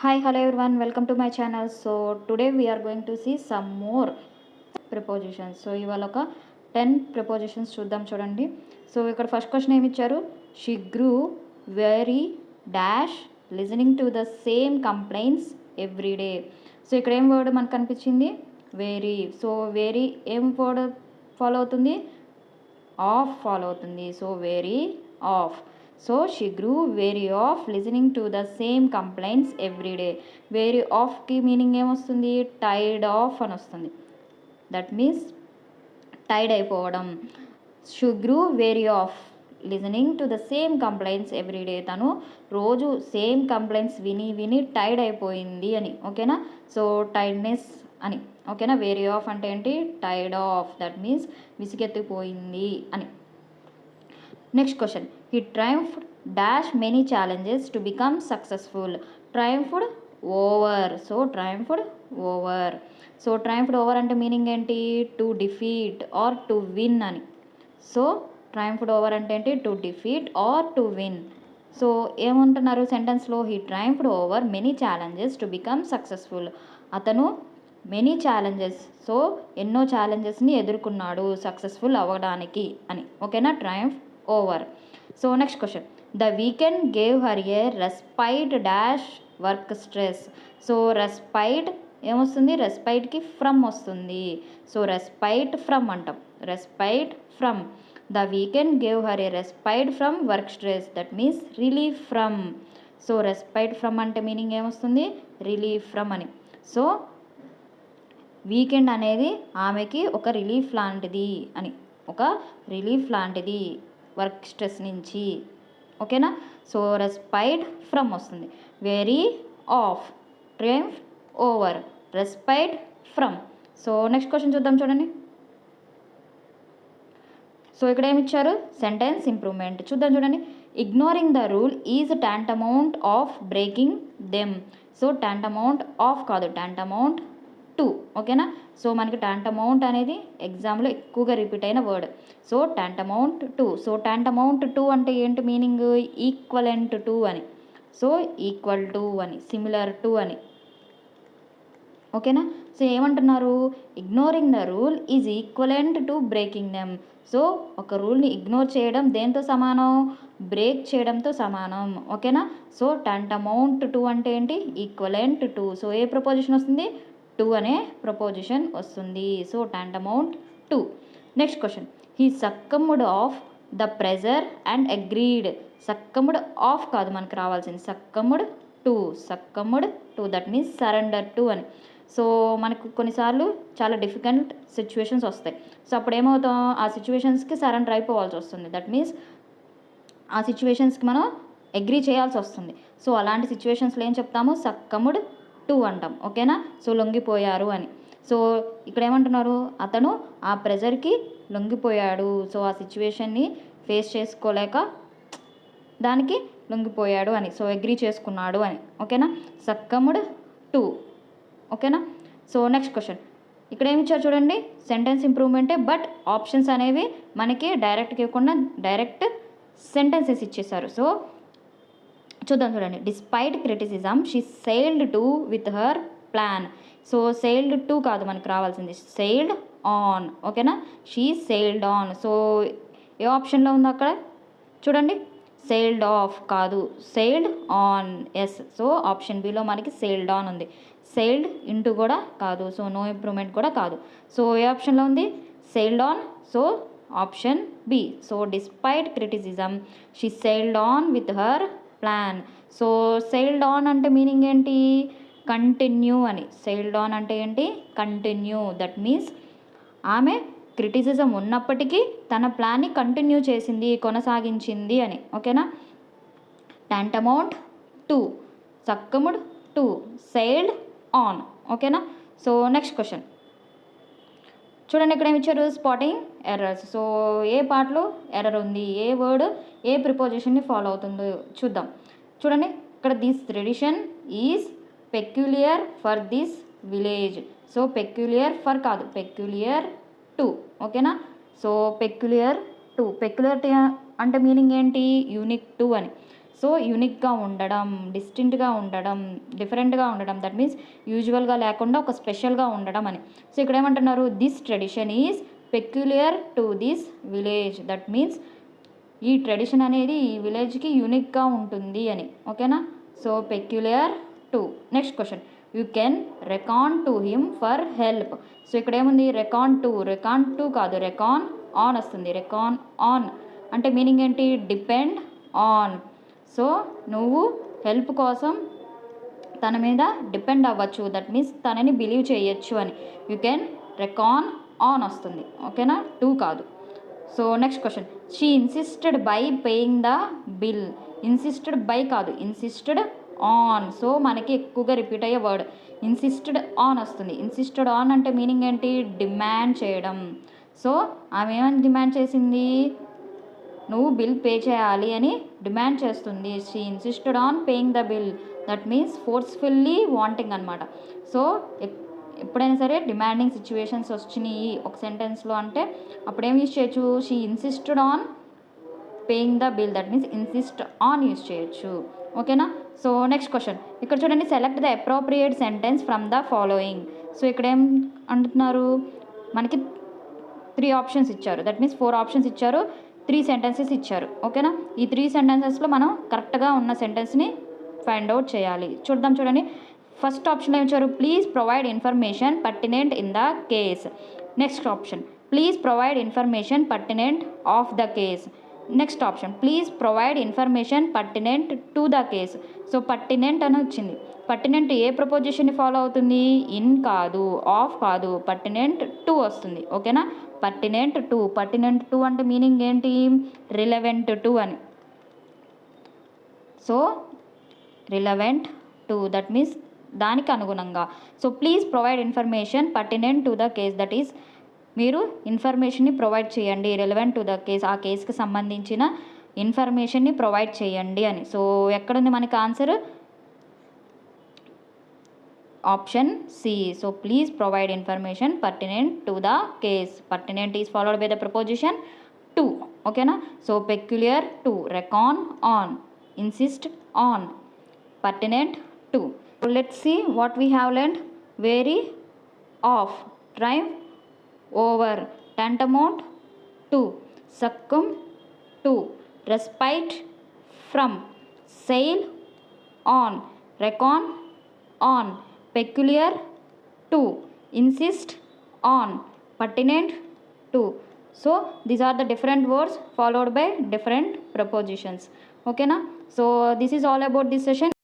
Hi, hello everyone, welcome to my channel. So today we are going to see some more prepositions. So ఇవాళ ఒక 10 prepositions చూద్దాం చూడండి. So ఇక్కడ first question ఏమి ఇచ్చారు? She grew very dash listening to the same complaints every day. So ఇక్కడ ఏం word మనకు కనిపించింది? వెరీ. సో వెరీ ఏం వర్డ్ ఫాలో అవుతుంది? ఆఫ్ ఫాలో అవుతుంది. So weary of. So she grew weary of listening to the same complaints every day. Weary ఆఫ్కి meaning ఏమొస్తుంది? Tired of అని వస్తుంది. దట్ మీన్స్ టైర్డ్ అయిపోవడం. She grew weary of listening to the same complaints every day. తను రోజు same complaints విని విని tired అయిపోయింది అని. ఓకేనా? సో టైర్డ్నెస్ అని. ఓకేనా? వెరీ ఆఫ్ అంటే ఏంటి? Tired of. దట్ మీన్స్ విసిగెత్తిపోయింది అని. Next question. He triumphed dash many challenges to become successful. Triumphed over. So triumphed over. So triumphed over అంటే మీనింగ్ ఏంటి? To defeat or to win అని. So triumphed over అంటే ఏంటి? To defeat or to win. So ఏమంటున్నారు సెంటెన్స్లో? He triumphed over many challenges to become successful. అతను many challenges, so ఎన్నో ఛాలెంజెస్ని ఎదుర్కొన్నాడు సక్సెస్ఫుల్ అవ్వడానికి అని. ఓకేనా? Triumph over. So next question. The weekend gave her A respite dash work stress. So respite ఏమొస్తుంది? రెస్పైట్కి ఫ్రమ్ వస్తుంది. సో రెస్పైట్ ఫ్రమ్ అంటాం. Respite from. The weekend gave her A respite from work stress. That means relief from. So respite from అంటే meaning ఏమొస్తుంది? Relief from అని. So weekend అనేది ఆమెకి ఒక relief లాంటిది అని. ఒక రిలీఫ్ లాంటిది వర్క్ స్ట్రెస్ నుంచి. ఓకేనా? సో రెస్పైట్ ఫ్రమ్ వస్తుంది. Weary of, triumph over, respite from. So next question చూద్దాం చూడండి. సో ఇక్కడ ఏమి ఇచ్చారు? Sentence improvement. చూద్దాం చూడండి. Ignoring the rule is tantamount of breaking them. So tantamount of కాదు, టాంటమౌంట్ టు. ఓకేనా? సో మనకి టాంటమౌంట్ అనేది ఎగ్జామ్లో ఎక్కువగా రిపీట్ అయిన word. So tantamount to. So tantamount to అంటే ఏంటి మీనింగ్? ఈక్వలెంట్ టు అని. సో ఈక్వల్ టు అని, సిమిలర్ టు అని. ఓకేనా? సో ఏమంటున్నారు? Ignoring the rule is equivalent to breaking them. So ఒక రూల్ని ఇగ్నోర్ చేయడం దేంతో సమానం? బ్రేక్ చేయడంతో సమానం. ఓకేనా? సో టాంటమౌంట్ టు అంటే ఏంటి? Equivalent to. సో ఏ ప్రపోజిషన్ వస్తుంది? టు అనే ప్రపోజిషన్ వస్తుంది. So tantamount to. Next question. He succumbed of the pressure and agreed. Succumbed of కాదు మనకు రావాల్సింది, succumbed to. Succumbed to that means surrender to అని. సో మనకు కొన్నిసార్లు చాలా డిఫికల్ట్ సిచ్యువేషన్స్ వస్తాయి. సో అప్పుడు ఏమవుతాం? ఆ సిచ్యువేషన్స్కి సరెండర్ అయిపోవాల్సి వస్తుంది. దట్ మీన్స్ ఆ సిచ్యువేషన్స్కి మనం అగ్రీ చేయాల్సి వస్తుంది. సో అలాంటి సిచ్యువేషన్స్లో ఏం చెప్తాము? సక్కమ్డ్ టు అంటాం. ఓకేనా? సో లొంగిపోయారు అని. సో ఇక్కడ ఏమంటున్నారు? అతను ఆ ప్రెజర్కి లొంగిపోయాడు. సో ఆ సిచ్యువేషన్ని ఫేస్ చేసుకోలేక దానికి లొంగిపోయాడు అని. సో అగ్రీ చేసుకున్నాడు అని. ఓకేనా? సక్కమ్డ్ టు. ఓకేనా? So next question. ఇక్కడ ఏమి ఇచ్చారు చూడండి. సెంటెన్స్ ఇంప్రూవ్మెంటే, బట్ ఆప్షన్స్ అనేవి మనకి డైరెక్ట్గా ఇవ్వకుండా డైరెక్ట్ సెంటెన్సెస్ ఇచ్చేసారు. సో చూద్దాం చూడండి. Despite criticism she sailed to with her plan. So sailed to కాదు మనకు రావాల్సింది, సెయిల్డ్ ఆన్. ఓకేనా? She sailed on. సో ఏ ఆప్షన్లో ఉంది అక్కడ చూడండి. సెయిల్డ్ ఆఫ్ కాదు, sailed on. Yes. So option బిలో మనకి సెయిల్డ్ ఆన్ ఉంది. సెయిల్డ్ ఇంటూ కూడా కాదు. సో నో ఇంప్రూవ్మెంట్ కూడా కాదు. సో ఏ ఆప్షన్లో ఉంది? Sailed on. So option B. So despite criticism she sailed on with her plan. So sailed on అంటే మీనింగ్ ఏంటి? కంటిన్యూ అని. సెయిల్డ్ ఆన్ అంటే ఏంటి? కంటిన్యూ. దట్ మీన్స్ ఆమె క్రిటిసిజం ఉన్నప్పటికీ తన ప్లాన్ని కంటిన్యూ చేసింది, కొనసాగించింది అని. ఓకేనా? Tantamount to, succumbed to, sailed on. ఓకేనా? సో నెక్స్ట్ క్వశ్చన్ చూడండి. ఇక్కడ ఏమి ఇచ్చారు? Spotting errors. సో ఏ పార్ట్లో ఎర్రర్ ఉంది, ఏ వర్డ్ ఏ ప్రిపోజిషన్ని ఫాలో అవుతుందో చూద్దాం చూడండి. ఇక్కడ this tradition is peculiar for this village. So peculiar for కాదు, పెక్యులియర్ టు. ఓకేనా? So peculiar to. పెక్యులియర్ అంటే మీనింగ్ ఏంటి? యూనిక్ టు అని. సో యూనిక్గా ఉండడం, డిస్టింక్ట్గా ఉండడం, డిఫరెంట్గా ఉండడం, దట్ మీన్స్ యూజువల్గా లేకుండా ఒక స్పెషల్గా ఉండడం అని. సో ఇక్కడ ఏమంటున్నారు, this tradition is peculiar to this village, that means ఈ ట్రెడిషన్ అనేది ఈ విలేజ్కి యూనిక్గా ఉంటుంది అని. ఓకేనా, so peculiar to. Next question, you can reckon to him for help. So ఇక్కడ ఏముంది, రెకాన్ టు కాదు, రెకాన్ ఆన్ వస్తుంది. రెకాన్ ఆన్ అంటే మీనింగ్ ఏంటి, డిపెండ్ ఆన్. సో నువ్వు హెల్ప్ కోసం తన మీద డిపెండ్ అవ్వచ్చు, దట్ మీన్స్ తనని బిలీవ్ చేయొచ్చు అని. యూ కెన్ రెకాన్ ఆన్ వస్తుంది. ఓకేనా, టు కాదు. So next question, she insisted by paying the bill. Insisted by కాదు, ఇన్సిస్టెడ్ ఆన్. సో మనకి ఎక్కువగా రిపీట్ అయ్యే వర్డ్ ఇన్సిస్టెడ్ ఆన్ వస్తుంది. ఇన్సిస్టెడ్ ఆన్ అంటే మీనింగ్ ఏంటి, డిమాండ్ చేయడం. సో ఆమె ఏమని డిమాండ్ చేసింది, నువ్వు బిల్ పే చేయాలి అని డిమాండ్ చేస్తుంది. She insisted on paying the bill, that means forcefully wanting అనమాట. సో ఎప్పుడైనా సరే డిమాండింగ్ సిచ్యువేషన్స్ వచ్చినాయి ఒక సెంటెన్స్లో అంటే అప్పుడు ఏం యూజ్ చేయొచ్చు, she insisted on paying the bill, that means insist on use చేయొచ్చు. ఓకేనా, సో నెక్స్ట్ క్వశ్చన్, ఇక్కడ చూడండి, select the appropriate sentence from the following. So ఇక్కడ ఏం అంటున్నారు, మనకి 3 ఆప్షన్స్ ఇచ్చారు, దట్ మీన్స్ 4 ఆప్షన్స్ ఇచ్చారు, 3 సెంటెన్సెస్ ఇచ్చారు. ఓకేనా, ఈ 3 సెంటెన్సెస్లో మనం కరెక్ట్గా ఉన్న సెంటెన్స్ని ఫైండ్ అవుట్ చేయాలి. చూడండి. ఫస్ట్ ఆప్షన్లో ఇచ్చారు, please provide information pertinent in the case. Next option, please provide information pertinent of the case. Next option, please provide information pertinent to the case. So pertinent అని వచ్చింది. పర్టినెంట్ ఏ ప్రపోజిషన్ని follow అవుతుంది, in కాదు, of కాదు, pertinent to వస్తుంది. ఓకేనా, pertinent to అంటే meaning ఏంటి, relevant to అని. So relevant to, that means దానికి అనుగుణంగా. So please provide information pertinent to the case, that is మీరు ఇన్ఫర్మేషన్ని ప్రొవైడ్ చేయండి, రిలవెంట్ టు ద కేస్, ఆ కేసుకి సంబంధించిన ఇన్ఫర్మేషన్ని ప్రొవైడ్ చేయండి అని. సో ఎక్కడుంది మనకి answer, option C. So please provide information pertinent to the case. Pertinent is followed by the preposition to. ఓకేనా, so peculiar to, reckon on, insist on, pertinent to. Let's see what we have learned. Weary of, triumph over, tantamount to, succumb to, respite from, sail on, reckon on, peculiar to, insist on, pertinent to. So these are the different words followed by different prepositions. Okay na, so this is all about this session.